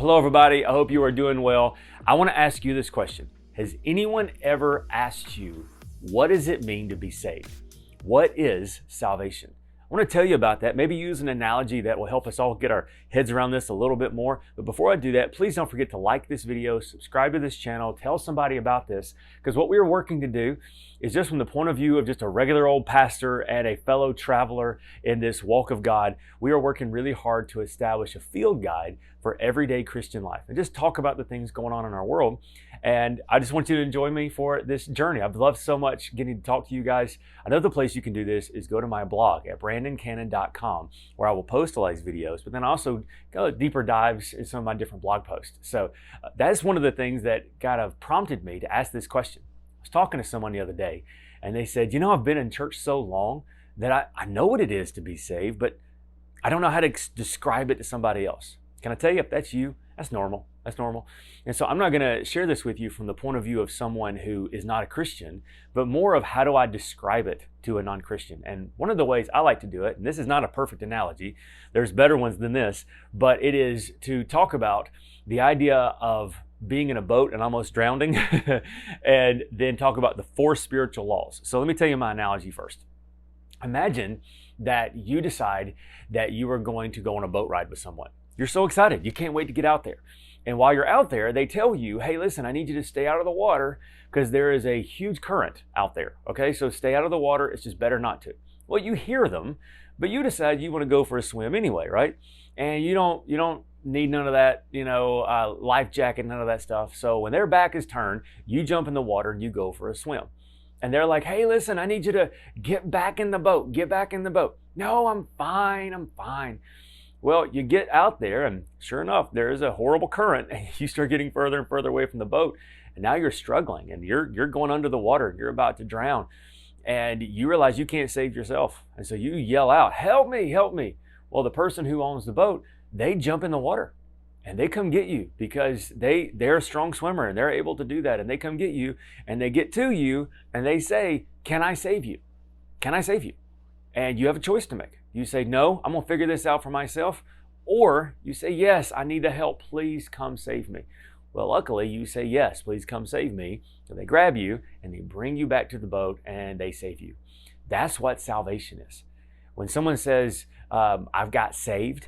Hello, everybody. I hope you are doing well. I want to ask you this question. Has anyone ever asked you, what does it mean to be saved? What is salvation? I want to tell you about that. Maybe use an analogy that will help us all get our heads around this a little bit more. But before I do that, please don't forget to like this video, subscribe to this channel, tell somebody about this, because what we are working to do is just from the point of view of just a regular old pastor and a fellow traveler in this walk of God, we are working really hard to establish a field guide for everyday Christian life and just talk about the things going on in our world. And I just want you to enjoy me for this journey. I've loved so much getting to talk to you guys. Another place you can do this is go to my blog at brandoncannon.com, where I will post all these videos, but then also go deeper dives in some of my different blog posts. So that's one of the things that kind of prompted me to ask this question. I was talking to someone the other day, and they said, I've been in church so long that I know what it is to be saved, but I don't know how to describe it to somebody else. Can I tell you, if that's you, that's normal. That's normal. And so I'm not going to share this with you from the point of view of someone who is not a Christian, but more of how do I describe it to a non-Christian. And one of the ways I like to do it, and this is not a perfect analogy, there's better ones than this, but it is to talk about the idea of being in a boat and almost drowning, and then talk about the 4 spiritual laws. So let me tell you my analogy first. Imagine that you decide that you are going to go on a boat ride with someone. You're so excited. You can't wait to get out there. And while you're out there, they tell you, hey, listen, I need you to stay out of the water because there is a huge current out there. Okay, so stay out of the water. It's just better not to. Well, you hear them, but you decide you want to go for a swim anyway, right? And you don't need none of that, life jacket, none of that stuff. So when their back is turned, you jump in the water and you go for a swim. And they're like, hey, listen, I need you to get back in the boat. Get back in the boat. No, I'm fine. Well, you get out there and sure enough, there is a horrible current and you start getting further and further away from the boat. And now you're struggling and you're going under the water and you're about to drown. And you realize you can't save yourself. And so you yell out, help me, help me. Well, the person who owns the boat, they jump in the water and they come get you because they're a strong swimmer and they're able to do that. And they come get you and they get to you and they say, can I save you? Can I save you? And you have a choice to make. You say, no, I'm going to figure this out for myself. Or you say, yes, I need the help. Please come save me. Well, luckily you say, yes, please come save me. So they grab you and they bring you back to the boat and they save you. That's what salvation is. When someone says, I've got saved,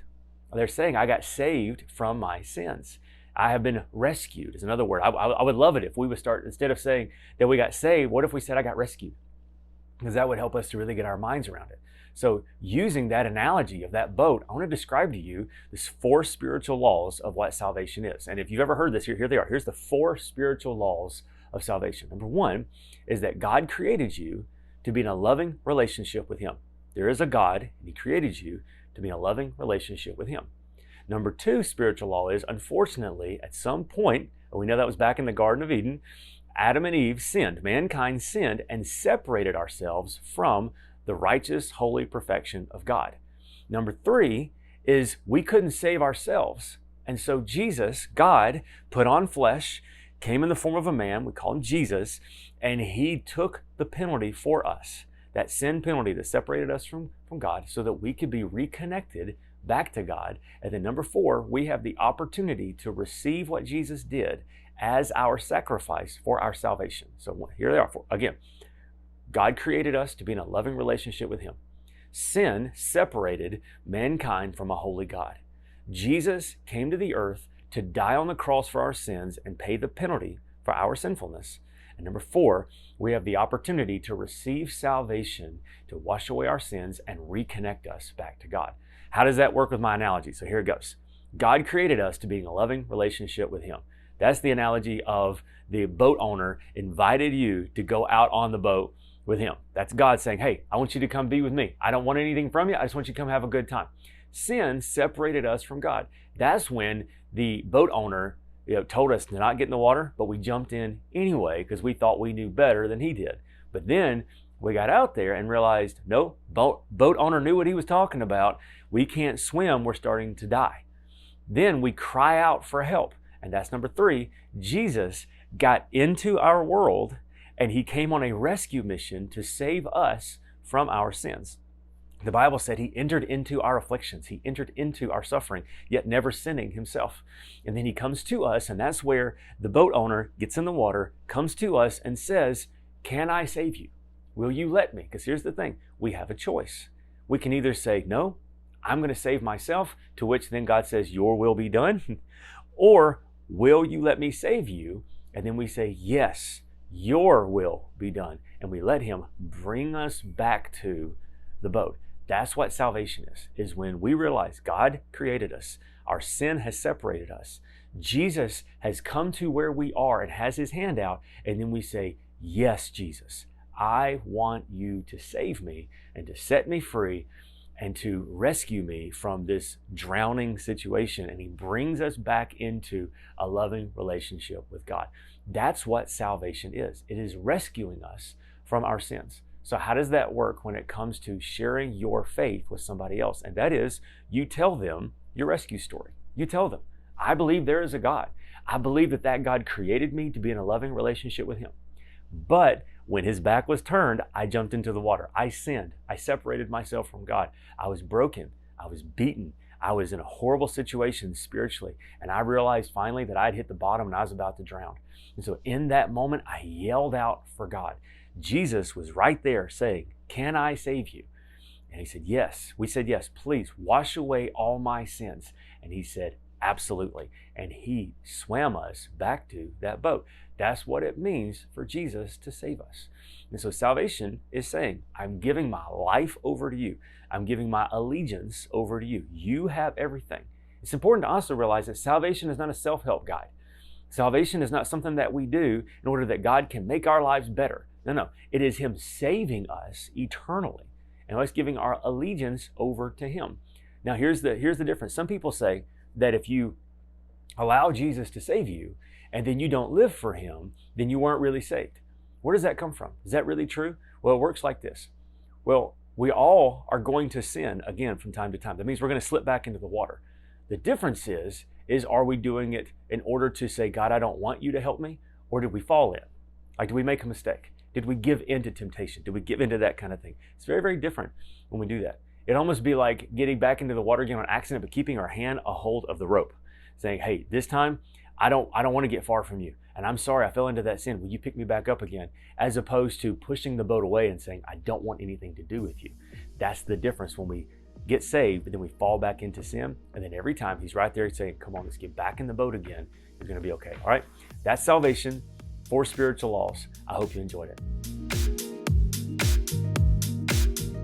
they're saying I got saved from my sins. I have been rescued is another word. I would love it if we would start, instead of saying that we got saved, what if we said I got rescued? Because that would help us to really get our minds around it. So using that analogy of that boat, I want to describe to you these 4 spiritual laws of what salvation is. And if you've ever heard this, here they are. Here's the 4 spiritual laws of salvation. Number 1 is that God created you to be in a loving relationship with Him. There is a God, and He created you to be in a loving relationship with Him. Number 2 spiritual law is, unfortunately, at some point, and we know that was back in the Garden of Eden, Adam and Eve sinned. Mankind sinned and separated ourselves from the righteous, holy perfection of God. Number 3 is we couldn't save ourselves. And so Jesus, God, put on flesh, came in the form of a man, we call Him Jesus, and He took the penalty for us, that sin penalty that separated us from God, so that we could be reconnected back to God. And then number 4, we have the opportunity to receive what Jesus did as our sacrifice for our salvation. So here they are. Again, God created us to be in a loving relationship with Him. Sin separated mankind from a holy God. Jesus came to the earth to die on the cross for our sins and pay the penalty for our sinfulness. And number 4, we have the opportunity to receive salvation to wash away our sins and reconnect us back to God. How does that work with my analogy? So here it goes. God created us to be in a loving relationship with Him. That's the analogy of the boat owner invited you to go out on the boat with him. That's God saying, hey, I want you to come be with me. I don't want anything from you. I just want you to come have a good time. Sin separated us from God. That's when the boat owner told us to not get in the water, but we jumped in anyway because we thought we knew better than he did. But then we got out there and realized, no, boat owner knew what he was talking about. We can't swim. We're starting to die. Then we cry out for help. And that's number 3. Jesus got into our world and He came on a rescue mission to save us from our sins. The Bible said he entered into our afflictions. He entered into our suffering, yet never sinning himself. And then he comes to us, and that's where the boat owner gets in the water, comes to us and says, can I save you? Will you let me? Because here's the thing, we have a choice. We can either say, no, I'm going to save myself, to which then God says, your will be done. Or, will you let me save you? And then we say, yes, your will be done. And we let him bring us back to the boat. That's what salvation is when we realize God created us. Our sin has separated us. Jesus has come to where we are and has his hand out. And then we say, yes, Jesus, I want you to save me and to set me free and to rescue me from this drowning situation. And he brings us back into a loving relationship with God. That's what salvation is. It is rescuing us from our sins. So how does that work when it comes to sharing your faith with somebody else? And that is, you tell them your rescue story. You tell them, I believe there is a God. I believe that God created me to be in a loving relationship with him. But when his back was turned, I jumped into the water. I sinned. I separated myself from God. I was broken. I was beaten. I was in a horrible situation spiritually. And I realized finally that I'd hit the bottom and I was about to drown. And so in that moment, I yelled out for God. Jesus was right there saying, can I save you? And he said, yes. We said, yes, please wash away all my sins. And he said, absolutely. And he swam us back to that boat. That's what it means for Jesus to save us. And so salvation is saying, I'm giving my life over to you. I'm giving my allegiance over to you. You have everything. It's important to also realize that salvation is not a self-help guide. Salvation is not something that we do in order that God can make our lives better. No. It is him saving us eternally and us giving our allegiance over to him. Now, here's the difference. Some people say that if you allow Jesus to save you and then you don't live for him, then you weren't really saved. Where does that come from? Is that really true? Well, it works like this. Well, we all are going to sin again from time to time. That means we're going to slip back into the water. The difference is are we doing it in order to say, God, I don't want you to help me? Or did we fall in? Like, did we make a mistake? Did we give in to temptation? Did we give into that kind of thing? It's very, very different when we do that. It'd almost be like getting back into the water again on accident, but keeping our hand a hold of the rope, saying, hey, this time I don't want to get far from you. And I'm sorry, I fell into that sin. Will you pick me back up again? As opposed to pushing the boat away and saying, I don't want anything to do with you. That's the difference when we get saved, but then we fall back into sin. And then every time he's right there saying, come on, let's get back in the boat again. You're going to be okay. All right. That's salvation. 4 spiritual laws. I hope you enjoyed it.